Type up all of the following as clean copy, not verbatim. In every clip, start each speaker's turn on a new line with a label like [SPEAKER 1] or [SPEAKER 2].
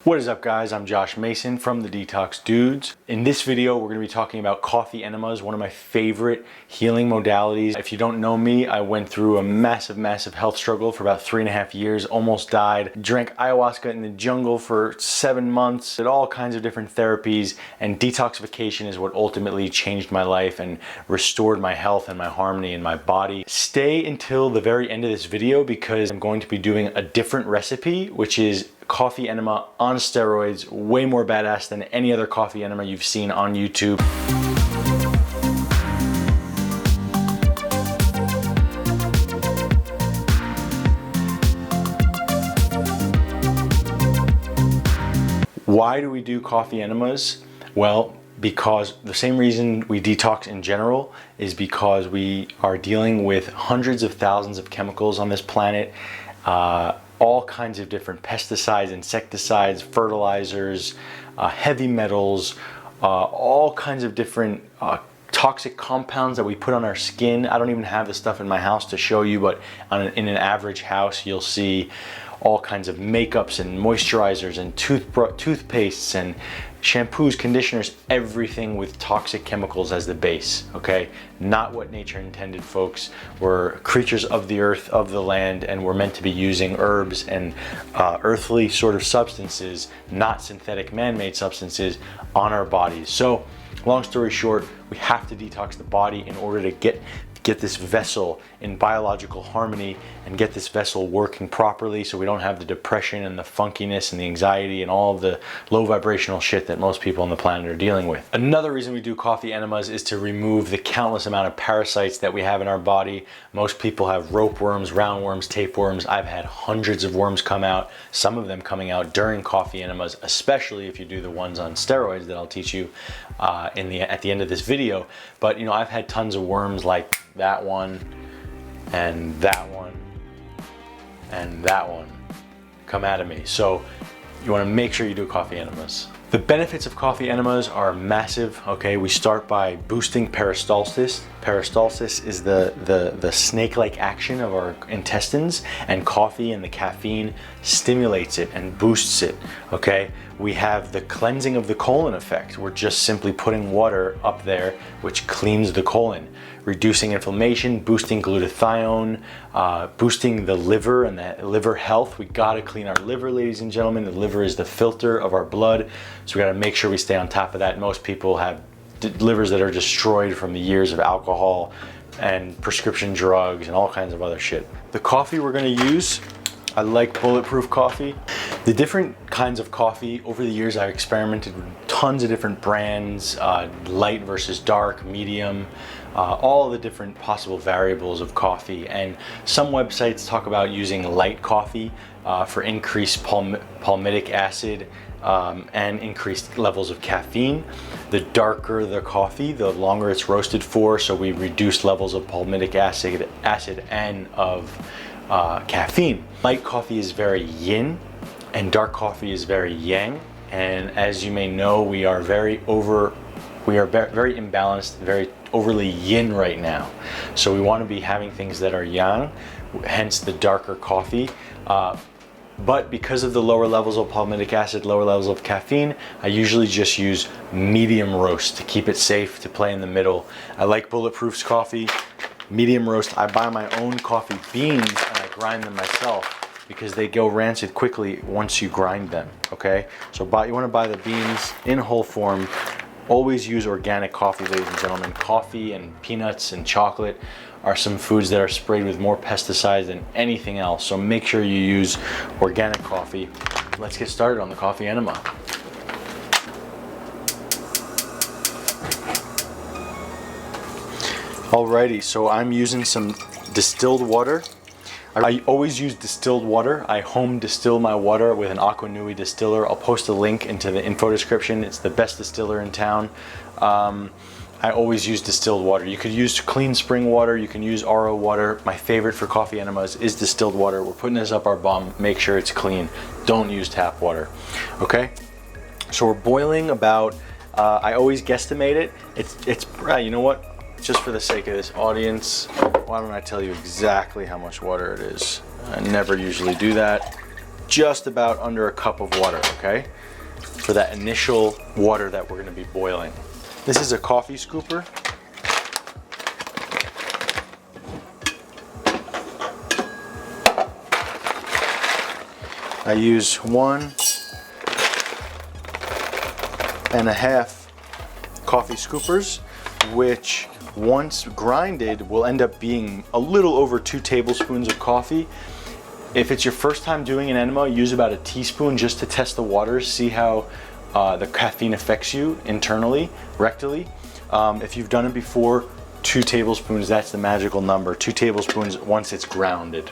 [SPEAKER 1] What is up, guys? I'm Josh Mason from the Detox Dudes. In this video, we're going to be talking about coffee enemas, one of my favorite healing modalities. If you don't know me, I went through a massive health struggle for about 3.5 years, almost died, drank ayahuasca in the jungle for 7 months, did all kinds of different therapies, and detoxification is what ultimately changed my life and restored my health and my harmony in my body. Stay until the very end of this video because I'm going to be doing a different recipe, which is coffee enema on steroids, way more badass than any other coffee enema you've seen on YouTube. Why do we do coffee enemas? Well, because the same reason we detox in general is because we are dealing with hundreds of thousands of chemicals on this planet, all kinds of different pesticides, insecticides, fertilizers, heavy metals, all kinds of different toxic compounds that we put on our skin. I don't even have the stuff in my house to show you, but in an average house, you'll see all kinds of makeups and moisturizers and toothpastes and shampoos, conditioners, everything with toxic chemicals as the base, okay? Not what nature intended, folks. We're creatures of the earth, of the land, and we're meant to be using herbs and earthly sort of substances, not synthetic man-made substances, on our bodies. So, long story short, we have to detox the body in order to get this vessel in biological harmony and get this vessel working properly so we don't have the depression and the funkiness and the anxiety and all of the low vibrational shit that most people on the planet are dealing with. Another reason we do coffee enemas is to remove the countless amount of parasites that we have in our body. Most people have rope worms, roundworms, tapeworms. I've had hundreds of worms come out, some of them coming out during coffee enemas, especially if you do the ones on steroids that I'll teach you at the end of this video. But you know, I've had tons of worms like that one and that one and that one come out of me. So you want to make sure you do coffee enemas. The benefits of coffee enemas are massive. Okay, we start by boosting peristalsis. Peristalsis is the snake-like action of our intestines, and coffee and the caffeine stimulates it and boosts it. Okay, we have the cleansing of the colon effect. We're just simply putting water up there, which cleans the colon, reducing inflammation, boosting glutathione, boosting the liver and the liver health. We gotta clean our liver, ladies and gentlemen. The liver is the filter of our blood, so we gotta make sure we stay on top of that. Most people have livers that are destroyed from the years of alcohol and prescription drugs and all kinds of other shit. The coffee we're gonna use, I like bulletproof coffee. The different kinds of coffee, over the years I've experimented with tons of different brands, light versus dark, medium, all the different possible variables of coffee. And some websites talk about using light coffee for increased palmitic acid and increased levels of caffeine. The darker the coffee, the longer it's roasted for, so we reduce levels of palmitic acid and of caffeine. Light coffee is very yin and dark coffee is very yang, and as you may know, we are very imbalanced, very overly yin right now. So we want to be having things that are yang, hence the darker coffee. But because of the lower levels of palmitic acid, lower levels of caffeine, I usually just use medium roast to keep it safe, to play in the middle. I like Bulletproof's coffee, medium roast. I buy my own coffee beans and I grind them myself because they go rancid quickly once you grind them, okay? So you wanna buy the beans in whole form. Always use organic coffee, ladies and gentlemen. Coffee and peanuts and chocolate are some foods that are sprayed with more pesticides than anything else. So make sure you use organic coffee. Let's get started on the coffee enema. Alrighty, so I'm using some distilled water. I always use distilled water. I home distill my water with an Aqua Nui distiller. I'll post a link into the info description. It's the best distiller in town. I always use distilled water. You could use clean spring water, you can use RO water. My favorite for coffee enemas is distilled water. We're putting this up our bum, make sure it's clean. Don't use tap water, okay? So we're boiling about, I always guesstimate it. It's you know what? Just for the sake of this audience, why don't I tell you exactly how much water it is? I never usually do that. just about under a cup of water, okay? For that initial water that we're gonna be boiling. This is a coffee scooper. I use 1.5 coffee scoopers, which once grinded will end up being a little over 2 tablespoons of coffee. If it's your first time doing an enema, use about a teaspoon just to test the waters, see how the caffeine affects you internally, rectally. If you've done it before, 2 tablespoons, that's the magical number. 2 tablespoons once it's grounded.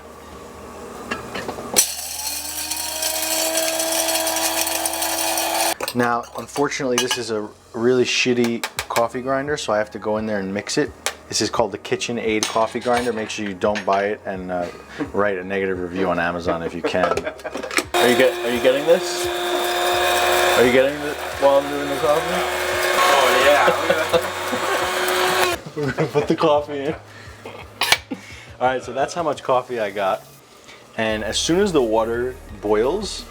[SPEAKER 1] Now, unfortunately, this is a really shitty coffee grinder, so I have to go in there and mix it. This is called the Kitchen Aid coffee grinder. Make sure you don't buy it, and write a negative review on Amazon if you can. Are you getting this? Are you getting it while I'm doing the coffee? Oh yeah. We're gonna put the coffee in. All right, so that's how much coffee I got. And as soon as the water boils,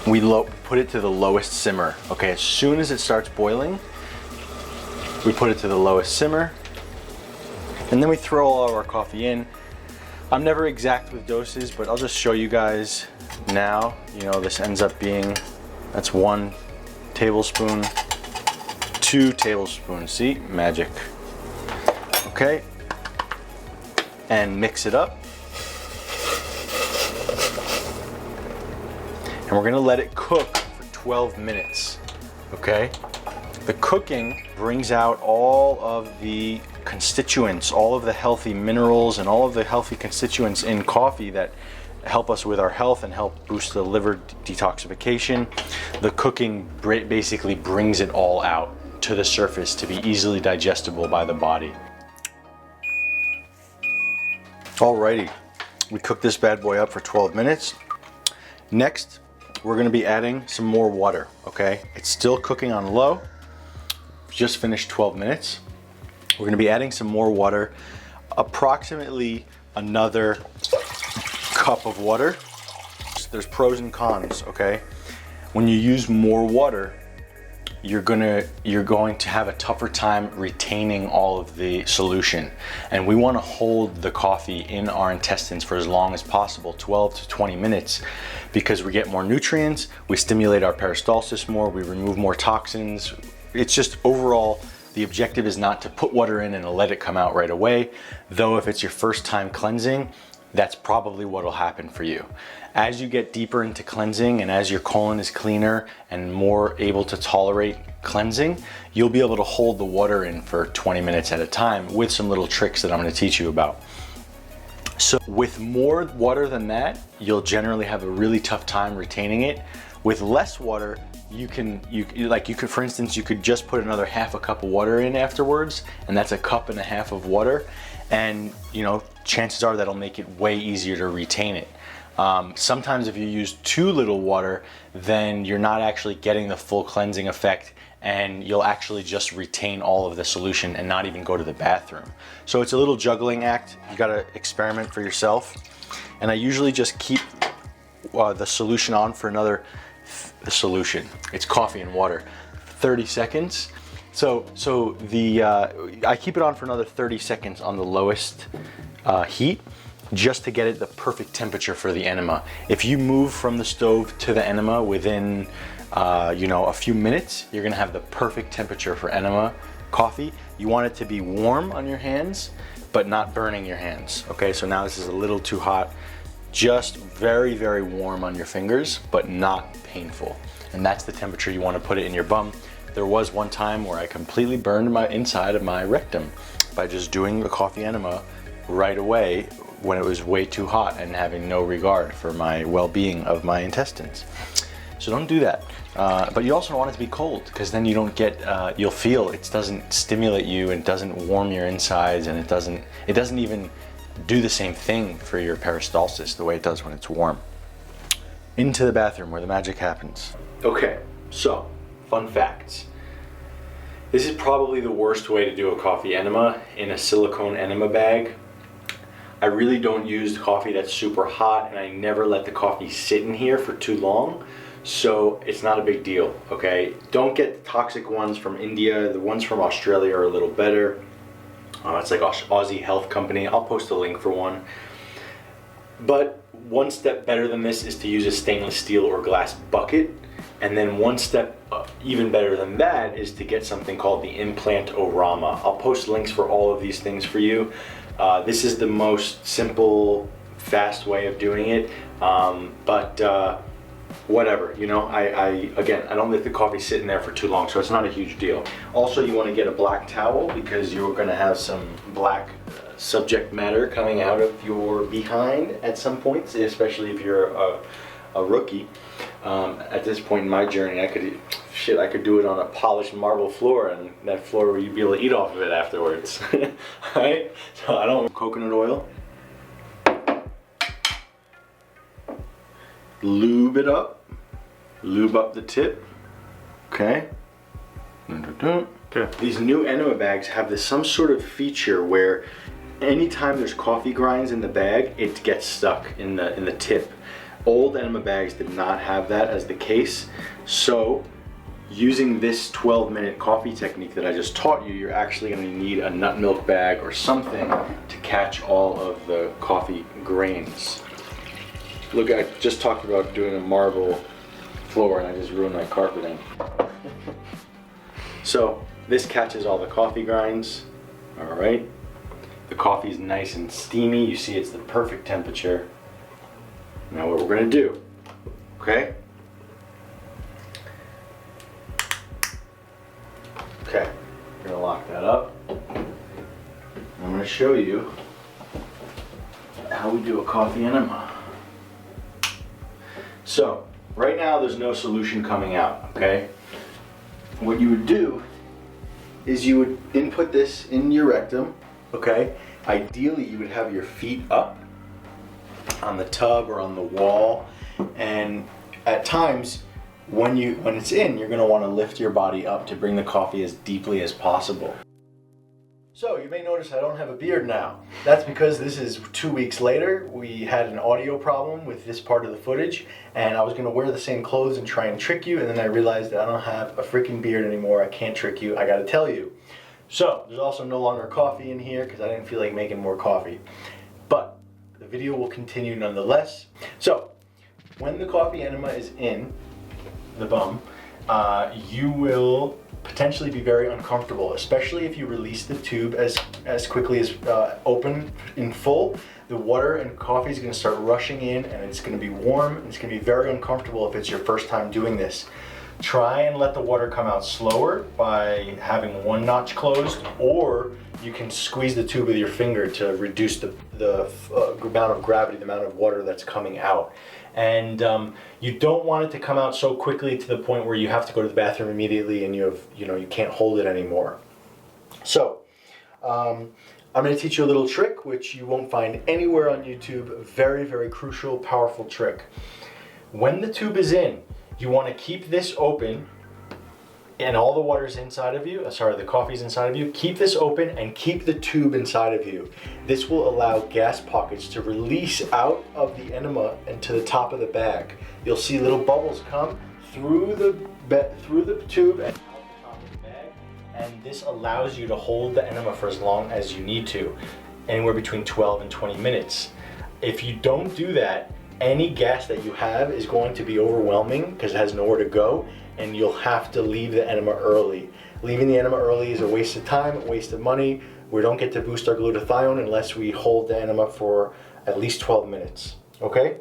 [SPEAKER 1] we put it to the lowest simmer. Okay, as soon as it starts boiling, we put it to the lowest simmer, and then we throw all of our coffee in. I'm never exact with doses, but I'll just show you guys now. You know, this ends up being, that's 1 tablespoon, 2 tablespoons. See, magic. Okay, and mix it up. And we're gonna let it cook for 12 minutes, okay? The cooking brings out all of the constituents, all of the healthy minerals and all of the healthy constituents in coffee that help us with our health and help boost the liver detoxification. The cooking basically brings it all out to the surface to be easily digestible by the body. Alrighty, we cooked this bad boy up for 12 minutes. Next, we're gonna be adding some more water, okay? It's still cooking on low. Just finished 12 minutes. We're gonna be adding some more water, approximately another cup of water. There's pros and cons, okay? When you use more water, you're going to have a tougher time retaining all of the solution. And we want to hold the coffee in our intestines for as long as possible, 12 to 20 minutes, because we get more nutrients, we stimulate our peristalsis more, we remove more toxins. It's just overall, the objective is not to put water in and let it come out right away. Though if it's your first time cleansing, that's probably what will happen for you. As you get deeper into cleansing and as your colon is cleaner and more able to tolerate cleansing, you'll be able to hold the water in for 20 minutes at a time with some little tricks that I'm going to teach you about. So with more water than that, you'll generally have a really tough time retaining it. With less water, you could, for instance, you could just put another half a cup of water in afterwards, and that's 1.5 cups of water. And you know, chances are that'll make it way easier to retain it. Sometimes if you use too little water, then you're not actually getting the full cleansing effect, and you'll actually just retain all of the solution and not even go to the bathroom. So it's a little juggling act. You gotta experiment for yourself. And I usually just keep the solution on for another, it's coffee and water, 30 seconds. So I keep it on for another 30 seconds on the lowest heat, just to get it the perfect temperature for the enema. If you move from the stove to the enema within a few minutes, you're gonna have the perfect temperature for enema coffee. You want it to be warm on your hands, but not burning your hands. Okay, so now this is a little too hot. Just very, very warm on your fingers, but not painful. And that's the temperature you want to put it in your bum. There was one time where I completely burned my inside of my rectum by just doing a coffee enema right away when it was way too hot and having no regard for my well-being of my intestines. So don't do that. But you also don't want it to be cold, because then you don't get, you'll feel it doesn't stimulate you and doesn't warm your insides, and it doesn't even do the same thing for your peristalsis the way it does when it's warm. Into the bathroom where the magic happens. Okay, so fun facts. This is probably the worst way to do a coffee enema, in a silicone enema bag. I really don't use coffee that's super hot, and I never let the coffee sit in here for too long. So it's not a big deal, okay? Don't get the toxic ones from India. The ones from Australia are a little better. It's like Aussie Health Company. I'll post a link for one. But one step better than this is to use a stainless steel or glass bucket. And then one step even better than that is to get something called the implant-o-rama. I'll post links for all of these things for you. This is the most simple, fast way of doing it. Whatever, you know, again, I don't let the coffee sit in there for too long, so it's not a huge deal. Also, you want to get a black towel because you're going to have some black subject matter coming out of your behind at some points, especially if you're a rookie. At this point in my journey, I could do it on a polished marble floor, and that floor where you'd be able to eat off of it afterwards. Right? So I don't coconut oil. Lube it up. Lube up the tip. Okay. Okay. These new enema bags have some sort of feature where anytime there's coffee grinds in the bag, it gets stuck in the tip. Old enema bags did not have that as the case. So using this 12-minute coffee technique that I just taught you, you're actually going to need a nut milk bag or something to catch all of the coffee grains. Look, I just talked about doing a marble floor and I just ruined my carpeting. So this catches all the coffee grinds. All right. The coffee is nice and steamy. You see it's the perfect temperature. Now what we're going to do, okay? Okay, we're going to lock that up. I'm going to show you how we do a coffee enema. So, right now there's no solution coming out, okay? What you would do is you would input this in your rectum, okay? Ideally you would have your feet up on the tub or on the wall, and at times when it's in, you're going to want to lift your body up to bring the coffee as deeply as possible. So you may notice I don't have a beard now. That's because this is 2 weeks later. We had an audio problem with this part of the footage, and I was going to wear the same clothes and try and trick you, and then I realized that I don't have a freaking beard anymore. I can't trick you. I got to tell you. So there's also no longer coffee in here because I didn't feel like making more coffee. But the video will continue nonetheless. So when the coffee enema is in the bum, you will potentially be very uncomfortable, especially if you release the tube as quickly as open in full. The water and coffee is going to start rushing in, and it's going to be warm, and it's going to be very uncomfortable if it's your first time doing this. Try and let the water come out slower by having one notch closed, or you can squeeze the tube with your finger to reduce the amount of gravity, the amount of water that's coming out. And you don't want it to come out so quickly to the point where you have to go to the bathroom immediately and you can't hold it anymore. So I'm going to teach you a little trick which you won't find anywhere on YouTube. A very, very crucial, powerful trick. When the tube is in, you want to keep this open and all the water's inside of you, the coffee's inside of you. Keep this open and keep the tube inside of you. This will allow gas pockets to release out of the enema and to the top of the bag. You'll see little bubbles come through the tube and out the top of the bag, and this allows you to hold the enema for as long as you need to, anywhere between 12 and 20 minutes. If you don't do that, any gas that you have is going to be overwhelming because it has nowhere to go, and you'll have to leave the enema early. Leaving the enema early is a waste of time, a waste of money. We don't get to boost our glutathione unless we hold the enema for at least 12 minutes, okay?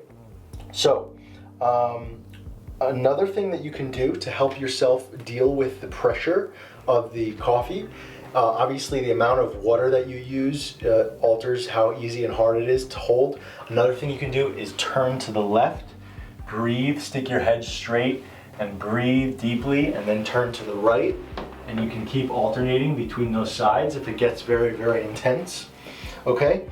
[SPEAKER 1] So, another thing that you can do to help yourself deal with the pressure of the coffee, obviously the amount of water that you use alters how easy and hard it is to hold. Another thing you can do is turn to the left, breathe, stick your head straight, and breathe deeply, and then turn to the right, and you can keep alternating between those sides if it gets very, very intense. Okay,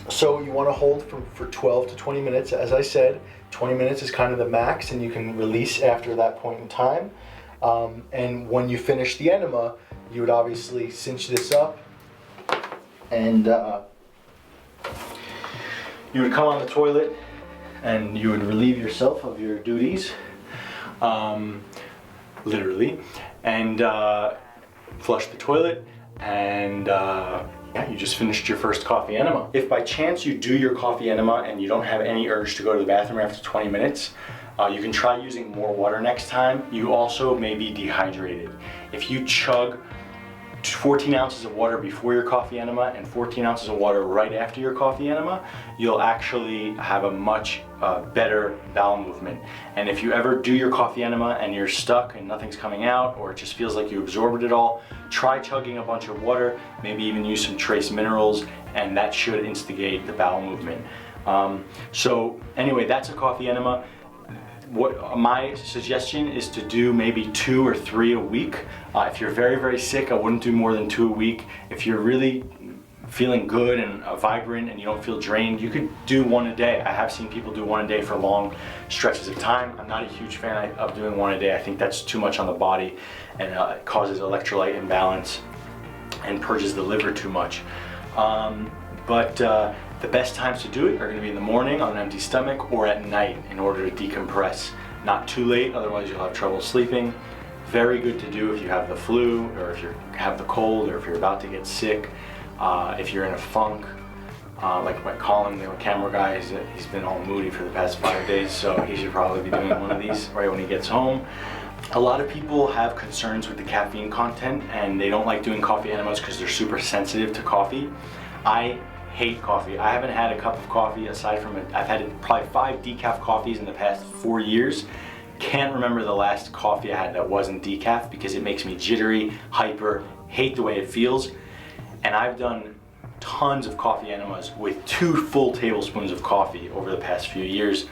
[SPEAKER 1] so you want to hold for 12 to 20 minutes. As I said, 20 minutes is kind of the max, and you can release after that point in time. And when you finish the enema, you would obviously cinch this up and You would come on the toilet and you would relieve yourself of your duties, literally, and flush the toilet, and yeah, you just finished your first coffee enema. If by chance you do your coffee enema and you don't have any urge to go to the bathroom after 20 minutes, you can try using more water next time. You also may be dehydrated. If you chug 14 ounces of water before your coffee enema and 14 ounces of water right after your coffee enema, you'll actually have a much better bowel movement. And if you ever do your coffee enema and you're stuck and nothing's coming out, or it just feels like you absorbed it all, try chugging a bunch of water, maybe even use some trace minerals, and that should instigate the bowel movement. So anyway, that's a coffee enema. What my suggestion is to do maybe 2 or 3 a week. If you're very, very sick, I wouldn't do more than 2 a week. If you're really feeling good and vibrant and you don't feel drained, you could do 1 a day. I have seen people do 1 a day for long stretches of time. I'm not a huge fan of doing 1 a day. I think that's too much on the body, and it causes electrolyte imbalance and purges the liver too much. The best times to do it are going to be in the morning on an empty stomach or at night in order to decompress. Not too late, otherwise you'll have trouble sleeping. Very good to do if you have the flu, or if you have the cold, or if you're about to get sick. If you're in a funk, like my Colin, the camera guy, he's been all moody for the past 5 days, so he should probably be doing one of these right when he gets home. A lot of people have concerns with the caffeine content and they don't like doing coffee enemas because they're super sensitive to coffee. I hate coffee. I haven't had a cup of coffee aside from I've had probably 5 decaf coffees in the past 4 years. Can't remember the last coffee I had that wasn't decaf because it makes me jittery, hyper, hate the way it feels. And I've done tons of coffee enemas with 2 full tablespoons of coffee over the past few years.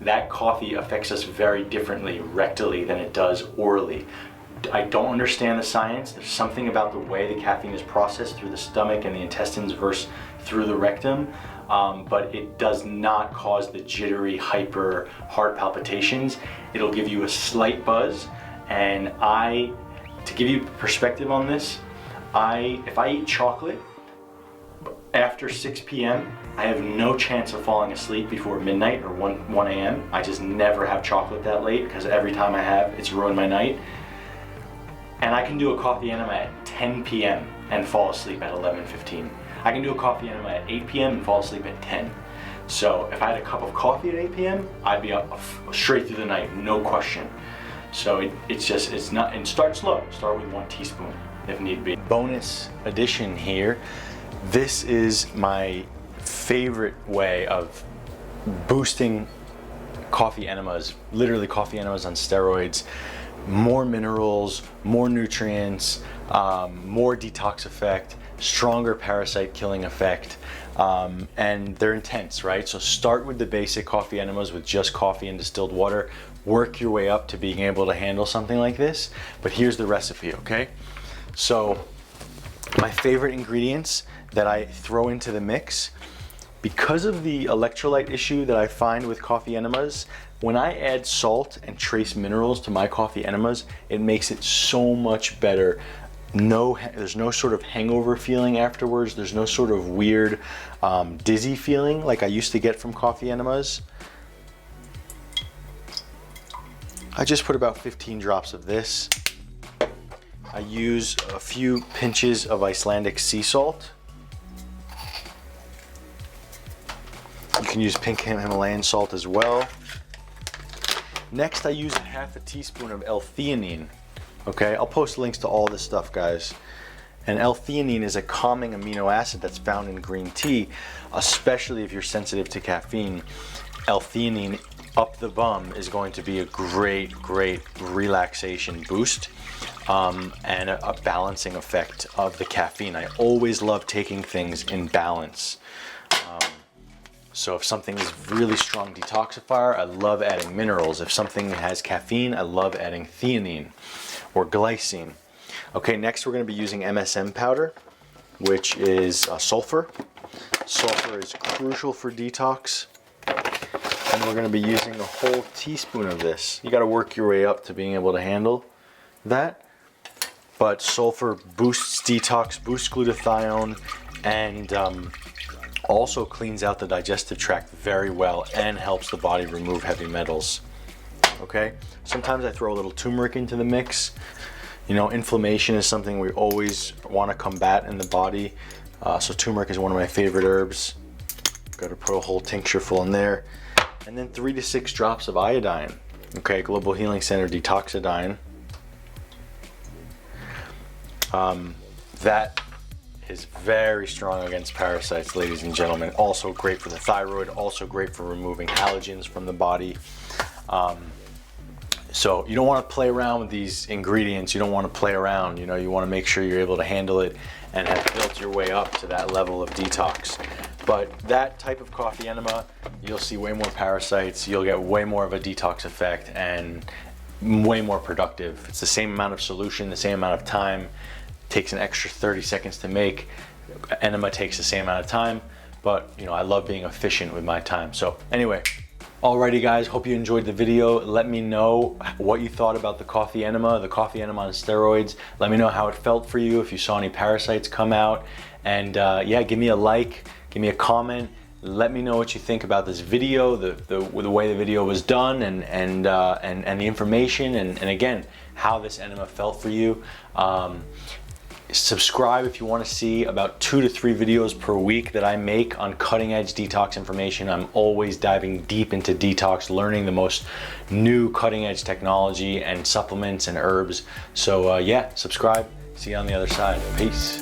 [SPEAKER 1] That coffee affects us very differently rectally than it does orally. I don't understand the science. There's something about the way the caffeine is processed through the stomach and the intestines versus through the rectum, but it does not cause the jittery, hyper, heart palpitations. It'll give you a slight buzz, and to give you perspective on this, if I eat chocolate after 6 p.m., I have no chance of falling asleep before midnight or 1 a.m. I just never have chocolate that late because every time I have, it's ruined my night. And I can do a coffee enema at 10 p.m. and fall asleep at 11:15. I can do a coffee enema at 8 p.m. and fall asleep at 10. So if I had a cup of coffee at 8 p.m., I'd be up straight through the night, no question. So and start slow. Start with 1 teaspoon if need be. Bonus addition here. This is my favorite way of boosting coffee enemas, literally coffee enemas on steroids. More minerals, more nutrients, more detox effect, stronger parasite killing effect, and they're intense, right? So start with the basic coffee enemas with just coffee and distilled water. Work your way up to being able to handle something like this. But here's the recipe, okay? So my favorite ingredients that I throw into the mix, because of the electrolyte issue that I find with coffee enemas, when I add salt and trace minerals to my coffee enemas, it makes it so much better. There's no sort of hangover feeling afterwards. There's no sort of weird dizzy feeling like I used to get from coffee enemas. I just put about 15 drops of this. I use a few pinches of Icelandic sea salt. You can use pink Himalayan salt as well. Next, I use half a teaspoon of L-theanine. Okay, I'll post links to all this stuff, guys. And L-theanine is a calming amino acid that's found in green tea, especially if you're sensitive to caffeine. L-theanine up the bum is going to be a great relaxation boost and a balancing effect of the caffeine. I always love taking things in balance. So if something is really strong detoxifier, I love adding minerals. If something has caffeine, I love adding theanine or glycine. Okay, next we're going to be using MSM powder, which is sulfur. Sulfur is crucial for detox. And we're going to be using a whole teaspoon of this. You got to work your way up to being able to handle that. But sulfur boosts detox, boosts glutathione, and Also cleans out the digestive tract very well and helps the body remove heavy metals. Okay, sometimes I throw a little turmeric into the mix. You know, inflammation is something we always want to combat in the body. So turmeric is one of my favorite herbs. Got to put a whole tincture full in there. And then 3 to 6 drops of iodine. Okay, Global Healing Center Detoxidine. That is very strong against parasites, ladies and gentlemen. Also great for the thyroid, also great for removing allergens from the body. So you don't want to play around with these ingredients. You don't want to play around, you know, you want to make sure you're able to handle it and have built your way up to that level of detox. But that type of coffee enema, you'll see way more parasites, you'll get way more of a detox effect and way more productive. It's the same amount of solution, the same amount of time. Takes an extra 30 seconds to make. Enema takes the same amount of time, but you know, I love being efficient with my time. So anyway, alrighty guys, hope you enjoyed the video. Let me know what you thought about the coffee enema on steroids. Let me know how it felt for you, if you saw any parasites come out. And yeah, give me a like, give me a comment. Let me know what you think about this video, the way the video was done, and the information, and again, how this enema felt for you. Subscribe if you want to see about 2 to 3 videos per week that I make on cutting edge detox information. I'm always diving deep into detox, learning the most new cutting edge technology and supplements and herbs. So yeah, subscribe. See you on the other side. Peace.